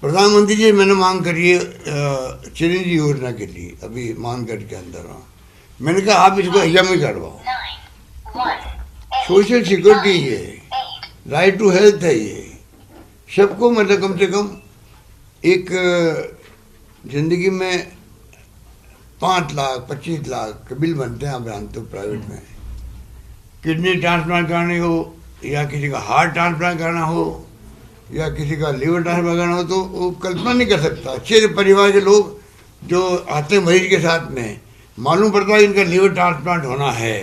प्रधानमंत्री जी मैंने मांग करी है चिरंजीवी योजना के लिए, अभी मानगढ़ के अंदर हूँ। मैंने कहा आप इसको एग्जाम में करवाओ। सोशल सिक्योरिटी ये, राइट टू हेल्थ है ये, सबको मतलब कम से कम एक जिंदगी में 5 लाख 25 लाख के बिल बनते हैं, आप जानते हो प्राइवेट में। किडनी ट्रांसप्लांट करानी हो, या किसी का हार्ट ट्रांसप्लांट करना हो, या किसी का लीवर ट्रांसप्लांट करना हो, तो वो कल्पना नहीं कर सकता। अच्छे परिवार के लोग जो आते हैं मरीज के साथ में, मालूम पड़ता है इनका लीवर ट्रांसप्लांट होना है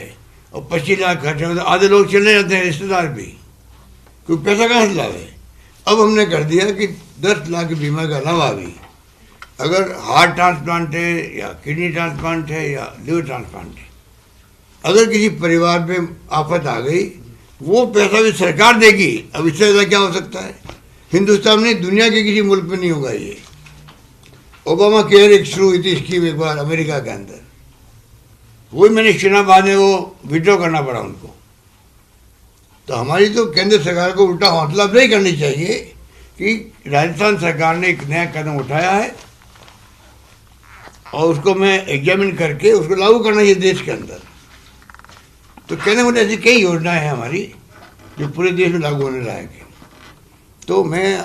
और 25 लाख खर्च हो, तो आधे लोग चले जाते हैं, रिश्तेदार भी, क्योंकि पैसा कहाँ से लावे। अब हमने कर दिया कि 10 लाख के बीमा के अलावा भी अगर हार्ट ट्रांसप्लांट है या किडनी ट्रांसप्लांट है या लीवर ट्रांसप्लांट है, अगर किसी परिवार पे आफत आ गई, वो पैसा भी सरकार देगी। अब इससे ज़्यादा क्या हो सकता है? हिंदुस्तान में, दुनिया के किसी मुल्क में नहीं होगा ये। ओबामा केयर एक शुरू हुई थी स्कीम एक बार अमेरिका के अंदर, वही मैंने चुनाव बाद में वो विड्रॉ करना पड़ा उनको। तो हमारी तो केंद्र सरकार को उल्टा हौसला अफजाई करनी चाहिए कि राजस्थान सरकार ने एक नया कदम उठाया है और उसको मैं एग्जामिन करके उसको लागू करना चाहिए देश के अंदर। तो कहने मुझे ऐसी कई योजनाएं हैं हमारी जो पूरे देश में लागू होने लायक है। तो मैं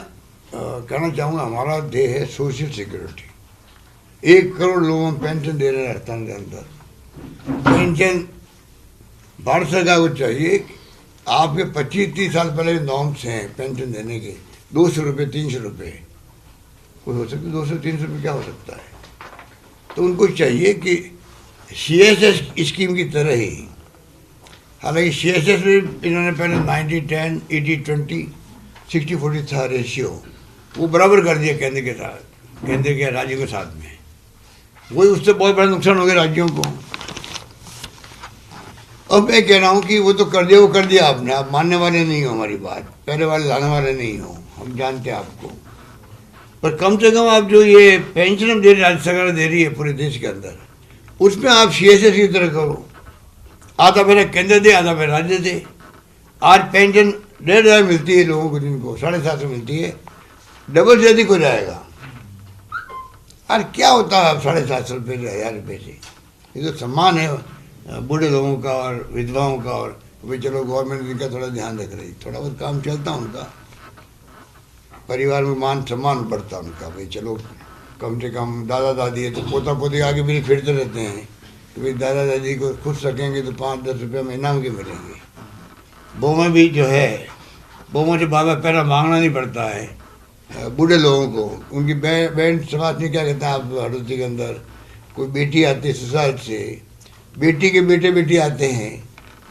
कहना चाहूँगा, हमारा ध्येय है सोशल सिक्योरिटी। 1 करोड़ लोगों को पेंशन दे रहे हैं राजस्थान के अंदर। पेंशन भारत सरकार को चाहिए, आपके 25-30 साल पहले नॉर्म्स हैं पेंशन देने के, 200 रुपये 300 रुपये कोई हो सकता है, 200-300 रुपये क्या हो सकता है। तो उनको चाहिए कि CSS स्कीम की तरह ही, हालांकि CSS में इन्होंने पहले 90-10, 80-20, 60-40 था रेशियो, वो बराबर कर दिया केंद्र के साथ, केंद्र के राज्यों के साथ में। वही उससे बहुत बड़ा नुकसान हो गया राज्यों को। अब मैं कह रहा हूँ कि वो तो कर दिया, वो कर दिया आपने, आप मानने वाले नहीं हो हमारी बात, पहले वाले लाने वाले नहीं हो, हम जानते हैं आपको। पर कम से कम आप जो ये पेंशन दे रही, राज्य सरकार दे रही है पूरे देश के अंदर, उसमें आप CSS की तरह करो, आधा मेरा केंद्र दे, आधा मेरा राज्य दे। आज पेंशन 1,500 मिलती है लोगों को, दिन को 750 मिलती है, डबल से अधिक हो जाएगा। और क्या होता है 750 रुपये से, 1000 रुपये से? ये तो सम्मान है बूढ़े लोगों का और विधवाओं का, और भाई चलो गवर्नमेंट इनका थोड़ा ध्यान रख रही, थोड़ा बहुत काम चलता उनका, परिवार में मान सम्मान बढ़ता उनका। भाई चलो कम से कम दादा दादी है तो पोता पोती आगे भी फिरते रहते हैं कि भाई दादा दादी को खुश रखेंगे तो 5-10 रुपये में इनाम के मिलेंगे। बहुएं भी जो है, बहुओं से बाबा पैरा मांगना नहीं पड़ता है बूढ़े लोगों को। उनकी बहन समाज में क्या कहता है, आप हड़ोती के अंदर कोई बेटी आती है ससुराल से, बेटी के बेटे बेटी आते हैं,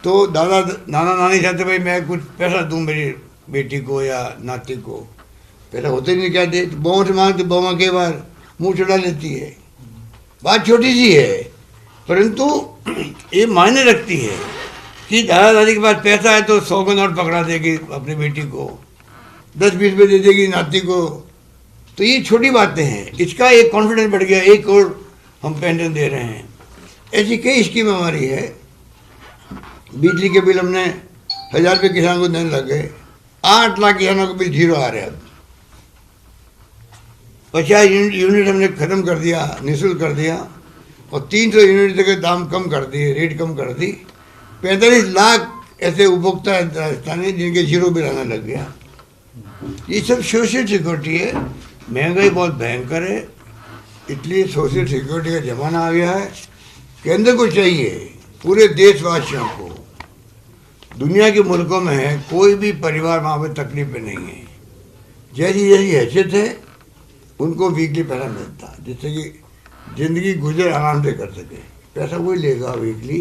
तो नाना नानी चाहते भाई मैं कुछ पैसा दूं मेरी बेटी को या नाती को, पहले होते नहीं क्या दे, तो बहुओं से मांगते, बहुआ के बार मुँह चढ़ा लेती है। बात छोटी सी है, परंतु ये मायने रखती है कि दादा दादी के पास पैसा है तो 100 का नोट पकड़ा देगी अपनी बेटी को, 10-20 रुपये दे देगी नाती को। तो ये छोटी बातें हैं, इसका एक कॉन्फिडेंस बढ़ गया, 1 करोड़ हम पेंशन दे रहे हैं। ऐसी कई स्कीम हमारी है। बिजली के बिल हमने 1000 रुपये किसान को देने लग गए, 8 लाख किसानों के बिल 0 आ रहे हैं। अब 50 यूनिट हमने ख़त्म कर दिया, निःशुल्क कर दिया, और 300 यूनिट तक दाम कम कर दिए, रेट कम कर दी। 45 लाख ऐसे उपभोक्ता है राजस्थान में जिनके 0 बिल आने लग गया। ये सब सोशल सिक्योरिटी है। महंगाई बहुत भयंकर है, इसलिए सोशल सिक्योरिटी का ज़माना आ गया है। केंद्र को चाहिए, पूरे देशवासियों को, दुनिया के मुल्कों में है, कोई भी परिवार वहाँ पर तकलीफ में नहीं है। जैसी जैसी हैसियत है उनको वीकली पैसा मिलता है, जिससे कि ज़िंदगी गुजर आराम से कर सके। पैसा वही लेगा वीकली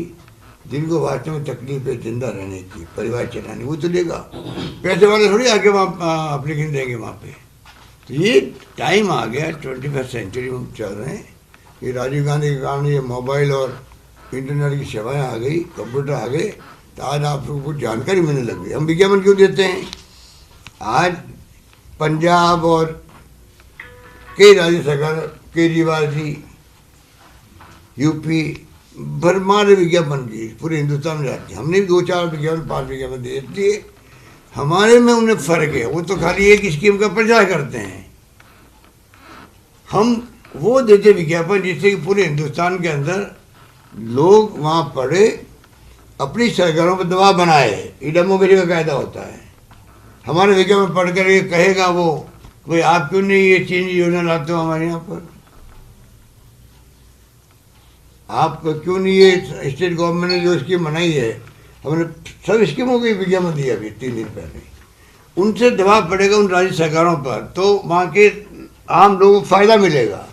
जिनको वास्तव में तकलीफ है जिंदा रहने की, परिवार चलाने, वो तो लेगा। पैसे वाले थोड़ी आके वहाँ एप्लीकेशन देंगे वहाँ पे। तो ये टाइम आ गया, 21st सेंचुरी में चल रहे हैं। ये राजीव गांधी के कारण ये मोबाइल और इंटरनेट की सेवाएं आ गई, कंप्यूटर आ गए, तो आज आपको कुछ जानकारी मिलने लग गई। हम विज्ञापन क्यों देते हैं? आज पंजाब और कई राज्य सरकार, केजरीवाल जी, यूपी भरमार विज्ञापन की पूरे हिंदुस्तान में जाती है। हमने भी 2-4 विज्ञापन, 5 विज्ञापन दे दिए। हमारे में उन्हें फ़र्क है, वो तो खाली एक स्कीम का प्रचार करते हैं हम वो देते विज्ञापन जिससे कि पूरे हिंदुस्तान के अंदर लोग वहाँ पढ़े, अपनी सरकारों पर दबाव बनाए। ये डेमोक्रेसी का कायदा होता है। हमारे विज्ञापन पढ़ कर ये कहेगा वो, भाई आप क्यों नहीं ये चेंज योजना लाते हो हमारे यहाँ पर, आप क्यों नहीं ये स्टेट गवर्नमेंट ने जो स्कीम बनाई है, हमने सब स्कीमों की विज्ञापन दिया अभी 3 दिन पहले, उनसे दबाव पड़ेगा उन राज्य सरकारों पर, तो वहाँ के आम लोगों को फायदा मिलेगा,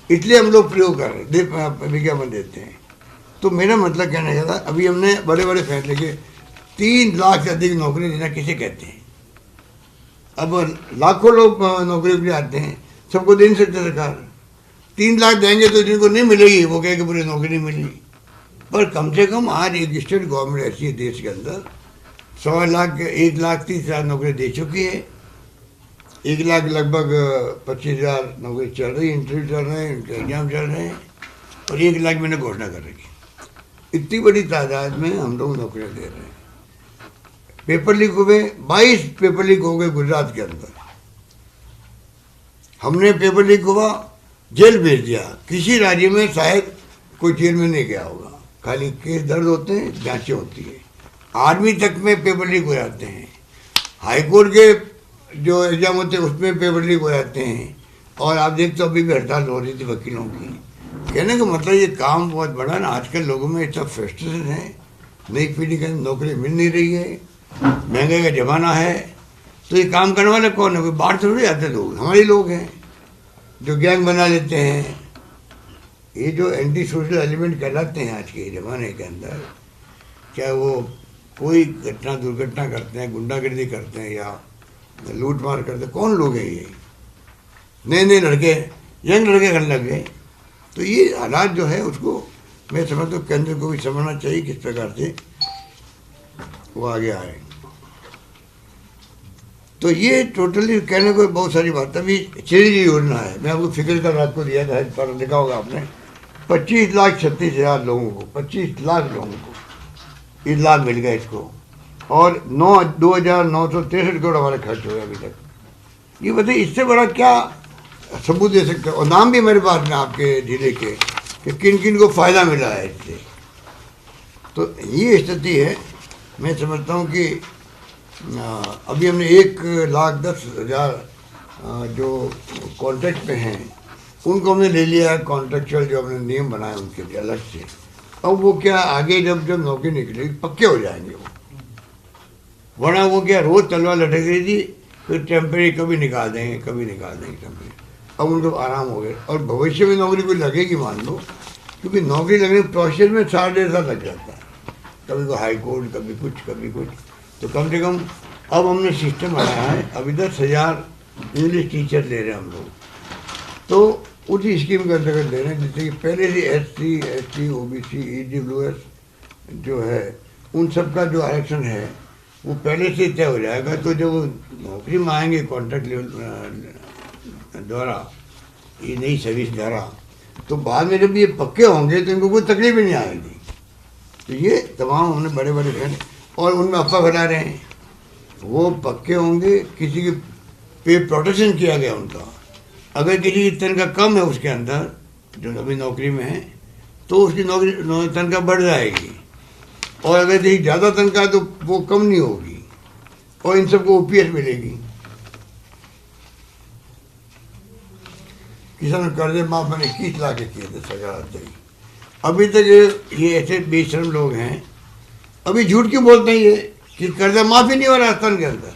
इसलिए हम लोग प्रयोग कर रहे विज्ञापन देते हैं। तो मेरा मतलब कहने का था, अभी हमने बड़े बड़े फैसले किए, 3 लाख से अधिक नौकरी देना किसे कहते हैं। अब लाखों लोग नौकरी के लिए आते हैं, सबको दे नहीं सकते सरकार। 3 लाख देंगे तो जिनको नहीं मिलेगी वो कहेंगे पूरी नौकरी नहीं मिली। पर कम से कम आज एक स्टेट गवर्नमेंट ऐसी है देश के अंदर 1,30,000 नौकरी दे चुकी है। 1 लाख लगभग 25,000 नौकरी चल रही है, इंटरव्यू चल रहे हैं, उनके एग्जाम चल रहे हैं, और 1 लाख मैंने घोषणा कर रखी। इतनी बड़ी तादाद में हम लोग नौकरियाँ दे रहे हैं। पेपर लीक हुए, 22 पेपर लीक हो गए गुजरात के अंदर। हमने पेपर लीक हुआ, जेल भेज दिया। किसी राज्य में शायद कोई जेल में नहीं गया होगा, खाली केस दर्ज होते हैं, जांचें होती है। आर्मी तक में पेपर लीक हो जाते हैं, हाईकोर्ट के जो एग्जाम होते हैं उसमें पेपर लीक हो जाते हैं। और आप देखते हो अभी भी हड़ताल हो रही थी वकीलों की। कहने का मतलब ये काम बहुत बड़ा ना, आजकल लोगों में इतना फ्रस्ट्रेशन है, नई पीढ़ी को नौकरी मिल नहीं रही है, महंगाई का जमाना है, तो ये काम करने वाले कौन है? कोई बाहर थोड़ी आते लोग, हमारे लोग हैं जो गैंग बना लेते हैं। ये जो एंटी सोशल एलिमेंट कहलाते हैं आज के ज़माने के अंदर, चाहे वो कोई घटना दुर्घटना करते हैं, गुंडागर्दी करते हैं या लूट मार करते हैं, कौन लोग हैं ये? नए नए लड़के, यंग लड़के करने लग गए। तो ये हालात जो है उसको मैं समझता हूँ केंद्र को भी समझना चाहिए किस प्रकार से वो आगे आए। तो ये टोटली कहने को बहुत सारी बात। अभी चिरंजीवी योजना है, मैं आपको फिगर का रात को दिया था, पर देखा होगा आपने, 25,36,000 लोगों को, 25 लाख लोगों को ये लाभ मिल गया इसको, और 2,963 करोड़ हमारे खर्च हुए अभी तक। ये बताइए इससे बड़ा क्या सबूत दे सकते हैं? और नाम भी मेरे पास में आपके जिले के कि किन किन को फ़ायदा मिला है इससे। तो ये स्थिति है। मैं समझता हूँ कि अभी हमने 1,10,000 जो कॉन्ट्रैक्ट पे हैं उनको हमने ले लिया है, कॉन्ट्रेक्चुअल जो हमने नियम बनाए उनके लिए अलग से। अब वो क्या आगे जब नौकरी निकलेगी पक्के हो जाएंगे वो, वरना वो क्या रोज़ तलवार लटक रही थी, फिर टेम्परेरी कभी निकाल देंगे टेम्परेरी। अब उनको आराम हो गया, और भविष्य में नौकरी कोई लगेगी मान लो, क्योंकि नौकरी लगने के प्रोसेस में 4.5 साल लग जाता है, कभी को हाई कोर्ट, कभी कुछ। तो कम से कम अब हमने सिस्टम बनाया है, अभी 10,000 इंग्लिश टीचर ले रहे हैं हम लोग, तो उसी स्कीम के अंतर्गत ले रहे हैं, जिससे कि पहले से SC, ST, OBC, EWS जो है उन सब का जो आरक्षण है वो पहले से तय हो जाएगा। तो जब नौकरी में आएंगे कॉन्ट्रैक्ट लेवल द्वारा, ये नई सर्विस द्वारा, तो बाद में जब ये पक्के होंगे तो इनको कोई तकलीफ ही नहीं आएगी। तो ये तमाम हमने बड़े बड़े फैसले, और उनमें अफवाह फैला रहे हैं, वो पक्के होंगे, किसी के पे प्रोटेक्शन किया गया उनका। अगर किसी की तनख्वाह कम है उसके अंदर जो अभी नौकरी में है, तो उसकी नौकरी तनख्वाह बढ़ जाएगी, और अगर किसी ज़्यादा तनख्वाह तो वो कम नहीं होगी, और इन सबको OPS मिलेगी। किसान कर्जे माफ मैंने 21 लाख के किए थे सरकार आते ही। अभी तक ये ऐसे बेशर्म लोग हैं, अभी झूठ क्यों बोलते हैं ये कि कर्जा माफ ही नहीं हो रहा राजस्थान के अंदर,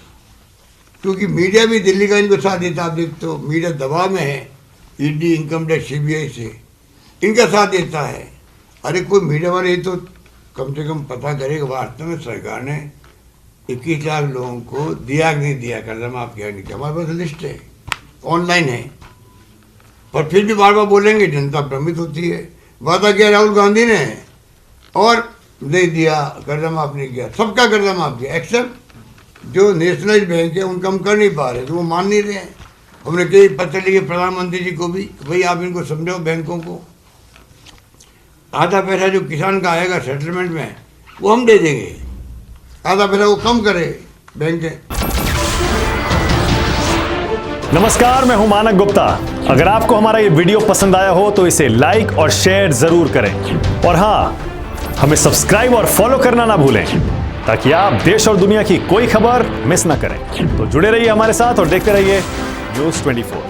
क्योंकि मीडिया भी दिल्ली का इनको साथ देता। आप देखते हो मीडिया दबाव में है, ED, इनकम टैक्स, CBI से इनका साथ देता है। अरे कोई मीडिया वाले तो कम से कम पता करेगा वास्तव में सरकार ने 21 लाख लोगों को दिया कि नहीं दिया, कर्जा माफ किया नहीं किया। हमारे पास लिस्ट है, ऑनलाइन है, पर फिर भी बार बार बोलेंगे, जनता भ्रमित होती है। वादा किया राहुल गांधी ने और नहीं दिया, कर्जा माफ नहीं किया, सबका कर्जा माफ किया, एक्सेप्ट जो नेशनलाइज बैंक है उनका हम कर नहीं पा रहे, तो वो मान नहीं रहे हैं। हमने कई पत्र लिखे प्रधानमंत्री जी को भी, भाई आप इनको समझाओ बैंकों को, आधा पैसा जो किसान का आएगा सेटलमेंट में वो हम दे देंगे, आधा पैसा वो कम करे बैंक। नमस्कार, मैं हूं मानक गुप्ता। अगर आपको हमारा ये वीडियो पसंद आया हो तो इसे लाइक और शेयर जरूर करें, और हाँ, हमें सब्सक्राइब और फॉलो करना ना भूलें ताकि आप देश और दुनिया की कोई खबर मिस ना करें। तो जुड़े रहिए हमारे साथ और देखते रहिए न्यूज़ 24।